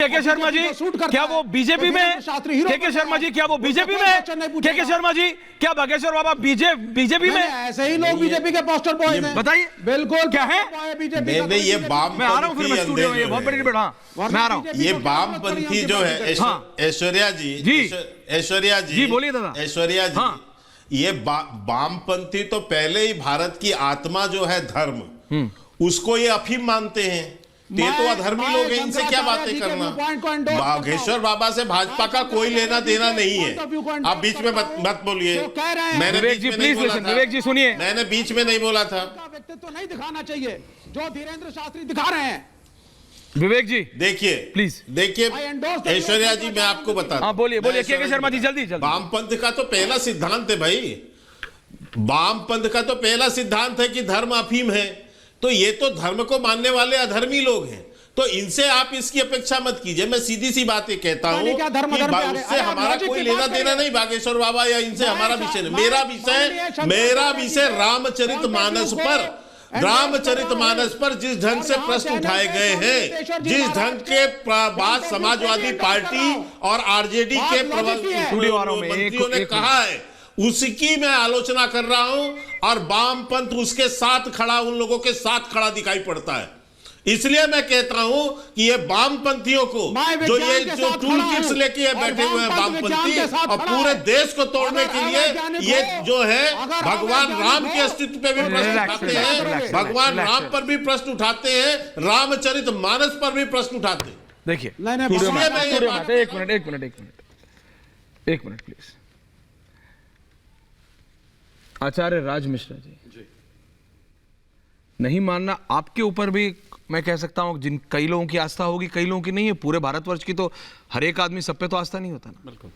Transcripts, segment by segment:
के शर्मा जी क्या वो बीजेपी में, के शर्मा जी क्या वो बीजेपी में, के शर्मा जी क्या बागेश्वर बाबा बीजेपी में? ऐसे ही लोग बीजेपी के पोस्टर बॉयज हैं। बताइए बिल्कुल क्या है? बीजेपी नहीं, ये वाम, मैं आ रहा हूं फिर मैं स्टूडियो में, ये बहुत बड़ी डिबेट। हाँ मैं आ रहा हूं। ये वामपंथी जो है ऐश्वर्या जी बोलिए दादा। ऐश्वर्या जी, ये वामपंथी तो पहले ही भारत की आत्मा जो है धर्म, उसको ये अफीम मानते हैं। ये तो अधर्मी लोग हैं, इनसे क्या बातें करना। बागेश्वर बाबा से भाजपा का कोई लेना देना नहीं है। आप बीच में मत बोलिए। मैंने विवेक जी प्लीज लिसन, विवेक जी सुनिए। मैंने बीच में नहीं बोला था। व्यक्तित्व नहीं दिखाना चाहिए जो धीरेन्द्र शास्त्री दिखा रहे हैं। विवेक जी देखिए, प्लीज देखिए ऐश्वर्या जी, मैं आपको बता, हाँ बोलिए बोलिए के शर्मा जी जल्दी जल्दी। वामपंथ का तो पहला सिद्धांत है भाई, वामपंथ का तो पहला सिद्धांत है कि धर्म अफीम है। तो ये तो धर्म को मानने वाले अधर्मी लोग हैं, तो इनसे आप इसकी अपेक्षा मत कीजिए। मैं सीधी सी बात कहता हूं कि उससे हमारा कोई लेना देना नहीं, बागेश्वर बाबा या इनसे हमारा विषय नहीं। मेरा विषय रामचरितमानस पर जिस ढंग से प्रश्न उठाए गए हैं, जिस ढंग के बाद समाजवादी पार्टी और आरजेडी के मंत्रियों ने कहा है, उसकी मैं आलोचना कर रहा हूं। और वामपंथ उसके साथ खड़ा, उन लोगों के साथ खड़ा दिखाई पड़ता है। इसलिए मैं कहता हूं कि ये वामपंथियों को जो टूल किट्स लेके बैठे हुए हैं वामपंथी, और पूरे देश को तोड़ने के लिए ये जो है भगवान राम के अस्तित्व पे भी प्रश्न उठाते हैं, भगवान राम पर भी प्रश्न उठाते हैं, रामचरितमानस पर भी प्रश्न उठाते हैं। देखिए एक मिनट प्लीज। आचार्य राज मिश्रा जी, नहीं मानना आपके ऊपर भी मैं कह सकता हूं, जिन कई लोगों की आस्था होगी, कई लोगों की नहीं है। पूरे भारतवर्ष की तो हर एक आदमी सब पे तो आस्था नहीं होता ना। बिल्कुल।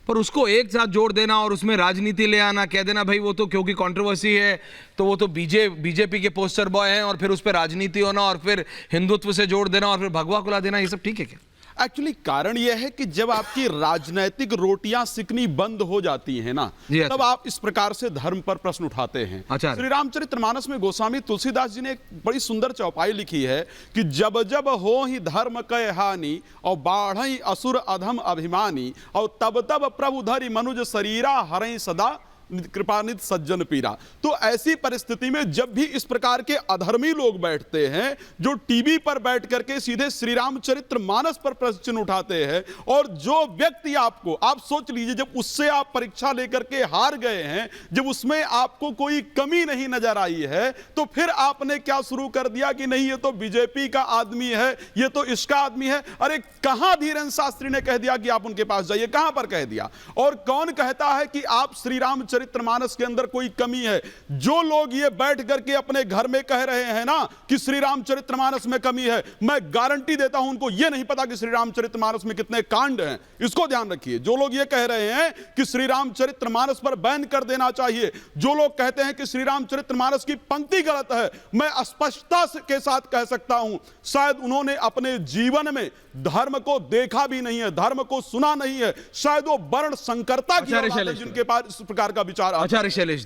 पर उसको एक साथ जोड़ देना और उसमें राजनीति ले आना, कह देना भाई वो तो क्योंकि कंट्रोवर्सी है तो वो तो बीजेपी के पोस्टर बॉय हैं, और फिर उस पर राजनीति होना और फिर हिंदुत्व से जोड़ देना और फिर भगवा कुला देना, ये सब ठीक है क्या? एक्चुअली कारण यह है कि जब आपकी राजनैतिक रोटियां सिकनी बंद हो जाती हैं ना, तब आप इस प्रकार से धर्म पर प्रश्न उठाते हैं। श्री रामचरितमानस में गोस्वामी तुलसीदास जी ने एक बड़ी सुंदर चौपाई लिखी है कि जब जब हो ही धर्म कय हानि और बाढ़ई असुर अधम अभिमानी, और तब तब प्रभु धरि मनुज शरीरा हरई सदा कृपानिध सज्जन पीरा। तो ऐसी परिस्थिति में जब भी इस प्रकार के अधर्मी लोग बैठते हैं, जो टीवी पर बैठ करके सीधे श्री रामचरितमानस पर प्रश्न उठाते हैं, और जो व्यक्ति आपको, आप सोच लीजिए, जब उससे आप परीक्षा लेकर के हार गए हैं, जब उसमें आपको कोई कमी नहीं नजर आई है, तो फिर आपने क्या शुरू कर दिया कि नहीं ये तो बीजेपी का आदमी है, ये तो इसका आदमी है। अरे कहां धीरेन्द्र शास्त्री ने कह दिया कि आप उनके पास जाइए? कहां पर कह दिया? और कौन कहता है कि आप श्री रामचरितमानस के अंदर कोई कमी है? जो लोग ये बैठ करके अपने घर में कह रहे हैं ना कि श्री रामचरितमानस में कमी है, मैं गारंटी देता हूं उनको ये नहीं पता कि श्री रामचरितमानस में कितने कांड हैं। इसको ध्यान रखिए। जो लोग ये कह रहे हैं कि श्री रामचरितमानस पर बैन कर देना चाहिए, जो लोग कहते हैं कि श्री रामचरितमानस की पंक्ति गलत है, मैं स्पष्टता के साथ कह सकता हूं शायद उन्होंने अपने जीवन में धर्म को देखा भी नहीं है, धर्म को सुना नहीं है। शायद वो वर्ण संकरता की जिनके पास इस प्रकार का विचार। आचार्य शैलेश